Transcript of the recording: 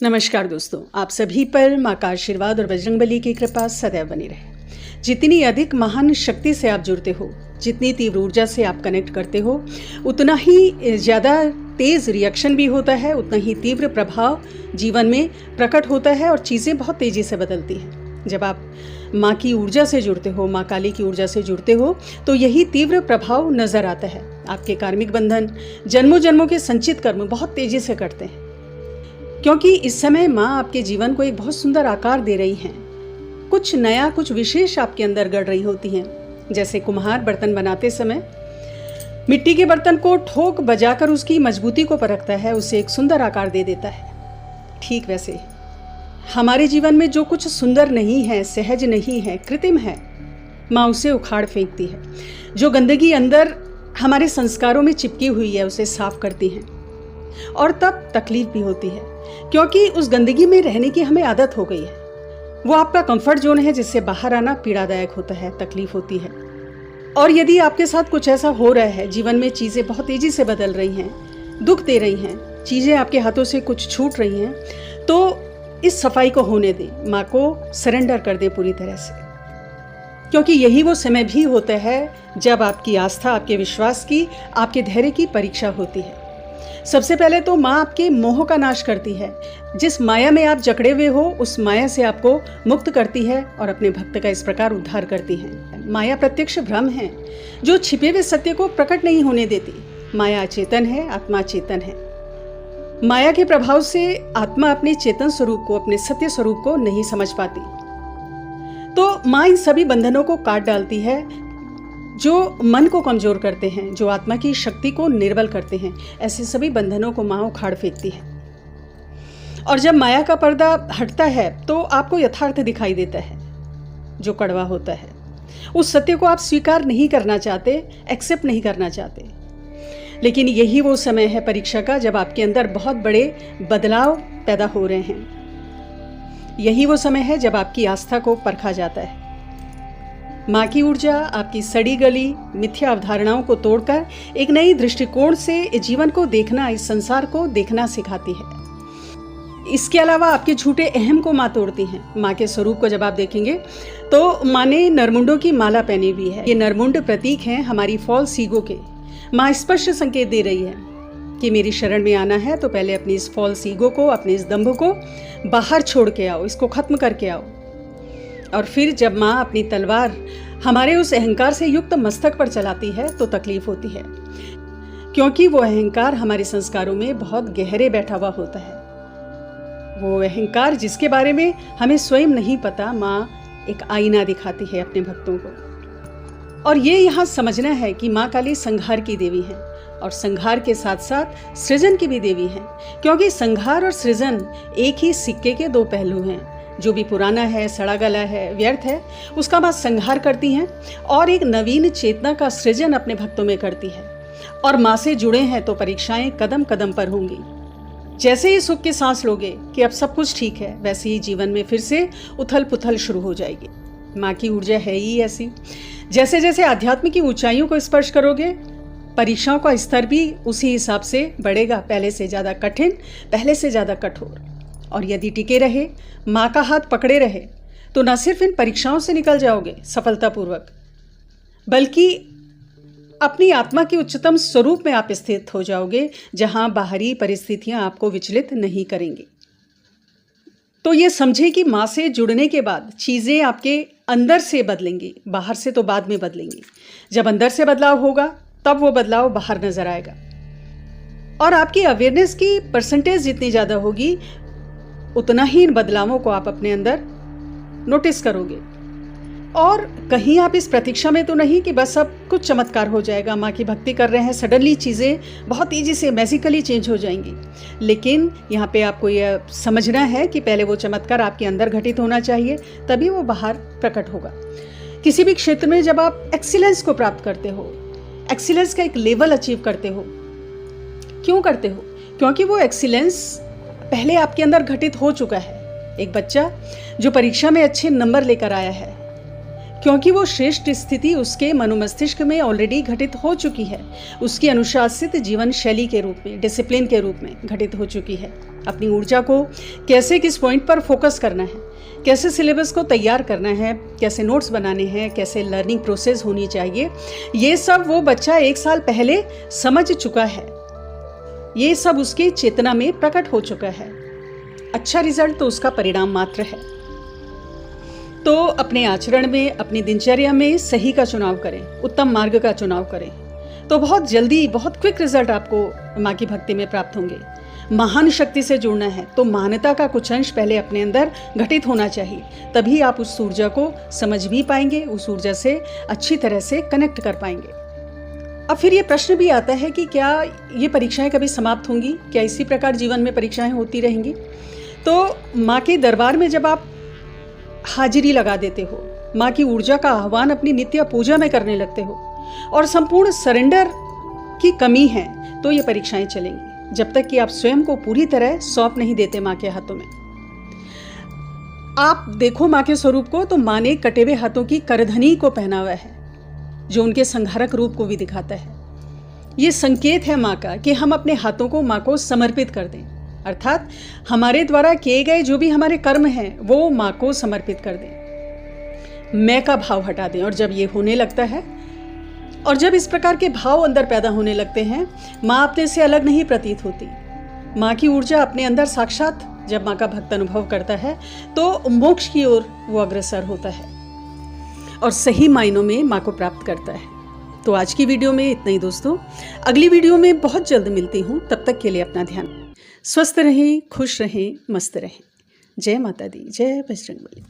नमस्कार दोस्तों, आप सभी पर माँ का आशीर्वाद और बजरंगबली की कृपा सदैव बनी रहे। जितनी अधिक महान शक्ति से आप जुड़ते हो, जितनी तीव्र ऊर्जा से आप कनेक्ट करते हो, उतना ही ज़्यादा तेज़ रिएक्शन भी होता है, उतना ही तीव्र प्रभाव जीवन में प्रकट होता है और चीज़ें बहुत तेज़ी से बदलती हैं। जब आप माँ की ऊर्जा से जुड़ते हो, माँ काली की ऊर्जा से जुड़ते हो, तो यही तीव्र प्रभाव नज़र आता है। आपके कार्मिक बंधन, जन्मों जन्मों के संचित कर्म बहुत तेज़ी से कटते हैं, क्योंकि इस समय माँ आपके जीवन को एक बहुत सुंदर आकार दे रही हैं। कुछ नया, कुछ विशेष आपके अंदर गढ़ रही होती हैं। जैसे कुम्हार बर्तन बनाते समय मिट्टी के बर्तन को ठोक बजाकर उसकी मजबूती को परखता है, उसे एक सुंदर आकार दे देता है। ठीक वैसे हमारे जीवन में जो कुछ सुंदर नहीं है, सहज नहीं है, कृत्रिम है, माँ उसे उखाड़ फेंकती है। जो गंदगी अंदर हमारे संस्कारों में चिपकी हुई है, उसे साफ करती हैं। और तब तकलीफ भी होती है, क्योंकि उस गंदगी में रहने की हमें आदत हो गई है। वो आपका कंफर्ट जोन है, जिससे बाहर आना पीड़ादायक होता है, तकलीफ होती है। और यदि आपके साथ कुछ ऐसा हो रहा है, जीवन में चीज़ें बहुत तेज़ी से बदल रही हैं, दुख दे रही हैं, चीज़ें आपके हाथों से कुछ छूट रही हैं, तो इस सफाई को होने दें, माँ को सरेंडर कर दें पूरी तरह से। क्योंकि यही वो समय भी होता है जब आपकी आस्था, आपके विश्वास की, आपके धैर्य की परीक्षा होती है। सबसे पहले तो माँ आपके मोह का नाश करती है। जिस माया में आप जकड़े हुए हो, उस माया से आपको मुक्त करती है और अपने भक्त का इस प्रकार उद्धार करती है। माया प्रत्यक्ष भ्रम है, जो छिपे हुए सत्य को प्रकट नहीं होने देती। माया अचेतन है, आत्मा चेतन है। माया के प्रभाव से आत्मा अपने चेतन स्वरूप को, अपने सत्य स्वरूप को नहीं समझ पाती। तो माँ इन सभी बंधनों को काट डालती है, जो मन को कमजोर करते हैं, जो आत्मा की शक्ति को निर्बल करते हैं। ऐसे सभी बंधनों को माँ उखाड़ फेंकती है। और जब माया का पर्दा हटता है, तो आपको यथार्थ दिखाई देता है, जो कड़वा होता है। उस सत्य को आप स्वीकार नहीं करना चाहते, एक्सेप्ट नहीं करना चाहते। लेकिन यही वो समय है परीक्षा का, जब आपके अंदर बहुत बड़े बदलाव पैदा हो रहे हैं। यही वो समय है जब आपकी आस्था को परखा जाता है। माँ की ऊर्जा आपकी सड़ी गली मिथ्या अवधारणाओं को तोड़कर एक नई दृष्टिकोण से जीवन को देखना, इस संसार को देखना सिखाती है। इसके अलावा आपके झूठे अहम को माँ तोड़ती हैं। माँ के स्वरूप को जब आप देखेंगे तो माँ ने नरमुंडों की माला पहनी हुई है। ये नरमुंड प्रतीक हैं हमारी फॉल्स ईगो के। माँ स्पष्ट संकेत दे रही है कि मेरी शरण में आना है तो पहले अपनी इस फॉल्स ईगो को, अपने इस दंभ को बाहर छोड़ के आओ, इसको खत्म करके आओ। और फिर जब माँ अपनी तलवार हमारे उस अहंकार से युक्त मस्तक पर चलाती है तो तकलीफ होती है, क्योंकि वो अहंकार हमारे संस्कारों में बहुत गहरे बैठा हुआ होता है। वो अहंकार जिसके बारे में हमें स्वयं नहीं पता, माँ एक आईना दिखाती है अपने भक्तों को। और ये यहाँ समझना है कि माँ काली संहार की देवी है, और संहार के साथ साथ सृजन की भी देवी है, क्योंकि संहार और सृजन एक ही सिक्के के दो पहलू हैं। जो भी पुराना है, सड़ा गला है, व्यर्थ है, उसका माँ संहार करती हैं और एक नवीन चेतना का सृजन अपने भक्तों में करती है। और माँ से जुड़े हैं तो परीक्षाएं कदम कदम पर होंगी। जैसे ही सुख की सांस लोगे कि अब सब कुछ ठीक है, वैसे ही जीवन में फिर से उथल पुथल शुरू हो जाएगी। माँ की ऊर्जा है ही ऐसी। जैसे जैसे आध्यात्म की ऊंचाइयों को स्पर्श करोगे, परीक्षाओं का स्तर भी उसी हिसाब से बढ़ेगा, पहले से ज़्यादा कठिन, पहले से ज़्यादा कठोर। और यदि टिके रहे, माँ का हाथ पकड़े रहे, तो न सिर्फ इन परीक्षाओं से निकल जाओगे सफलतापूर्वक, बल्कि अपनी आत्मा के उच्चतम स्वरूप में आप स्थित हो जाओगे, जहाँ बाहरी परिस्थितियाँ आपको विचलित नहीं करेंगी। तो ये समझे कि माँ से जुड़ने के बाद चीज़ें आपके अंदर से बदलेंगी, बाहर से तो बाद में बदलेंगी। जब अंदर से बदलाव होगा, तब वो बदलाव बाहर नजर आएगा। और आपकी अवेयरनेस की परसेंटेज जितनी ज़्यादा होगी, उतना ही इन बदलावों को आप अपने अंदर नोटिस करोगे। और कहीं आप इस प्रतीक्षा में तो नहीं कि बस अब कुछ चमत्कार हो जाएगा, माँ की भक्ति कर रहे हैं, सडनली चीज़ें बहुत तेज़ी से मैजिकली चेंज हो जाएंगी। लेकिन यहाँ पे आपको यह समझना है कि पहले वो चमत्कार आपके अंदर घटित होना चाहिए, तभी वो बाहर प्रकट होगा। किसी भी क्षेत्र में जब आप एक्सीलेंस को प्राप्त करते हो, एक्सीलेंस का एक लेवल अचीव करते हो, क्यों करते हो? क्योंकि वो एक्सीलेंस पहले आपके अंदर घटित हो चुका है। एक बच्चा जो परीक्षा में अच्छे नंबर लेकर आया है, क्योंकि वो श्रेष्ठ स्थिति उसके मनोमस्तिष्क में ऑलरेडी घटित हो चुकी है, उसकी अनुशासित जीवन शैली के रूप में, डिसिप्लिन के रूप में घटित हो चुकी है। अपनी ऊर्जा को कैसे किस पॉइंट पर फोकस करना है, कैसे सिलेबस को तैयार करना है, कैसे नोट्स बनाने हैं, कैसे लर्निंग प्रोसेस होनी चाहिए, ये सब वो बच्चा 1 साल पहले समझ चुका है। ये सब उसकी चेतना में प्रकट हो चुका है। अच्छा रिजल्ट तो उसका परिणाम मात्र है। तो अपने आचरण में, अपनी दिनचर्या में सही का चुनाव करें, उत्तम मार्ग का चुनाव करें, तो बहुत जल्दी, बहुत क्विक रिजल्ट आपको माँ की भक्ति में प्राप्त होंगे। महान शक्ति से जुड़ना है तो मानवता का कुछ अंश पहले अपने अंदर घटित होना चाहिए, तभी आप उस ऊर्जा को समझ भी पाएंगे, उस ऊर्जा से अच्छी तरह से कनेक्ट कर पाएंगे। अब फिर ये प्रश्न भी आता है कि क्या ये परीक्षाएं कभी समाप्त होंगी? क्या इसी प्रकार जीवन में परीक्षाएं होती रहेंगी? तो माँ के दरबार में जब आप हाजिरी लगा देते हो, माँ की ऊर्जा का आह्वान अपनी नित्य पूजा में करने लगते हो और संपूर्ण सरेंडर की कमी है, तो ये परीक्षाएं चलेंगी जब तक कि आप स्वयं को पूरी तरह सौंप नहीं देते माँ के हाथों में। आप देखो माँ के स्वरूप को, तो माँ ने कटे हुए हाथों की करधनी को पहना हुआ है, जो उनके संहारक रूप को भी दिखाता है। ये संकेत है माँ का कि हम अपने हाथों को माँ को समर्पित कर दें, अर्थात हमारे द्वारा किए गए जो भी हमारे कर्म हैं वो माँ को समर्पित कर दें, मैं का भाव हटा दें। और जब ये होने लगता है और जब इस प्रकार के भाव अंदर पैदा होने लगते हैं, माँ अपने से अलग नहीं प्रतीत होती। माँ की ऊर्जा अपने अंदर साक्षात जब माँ का भक्त अनुभव करता है तो मोक्ष की ओर वो अग्रसर होता है और सही मायनों में माँ को प्राप्त करता है। तो आज की वीडियो में इतना ही दोस्तों। अगली वीडियो में बहुत जल्द मिलती हूँ, तब तक के लिए अपना ध्यान, स्वस्थ रहें, खुश रहें, मस्त रहें। जय माता दी, जय बजरंगबली।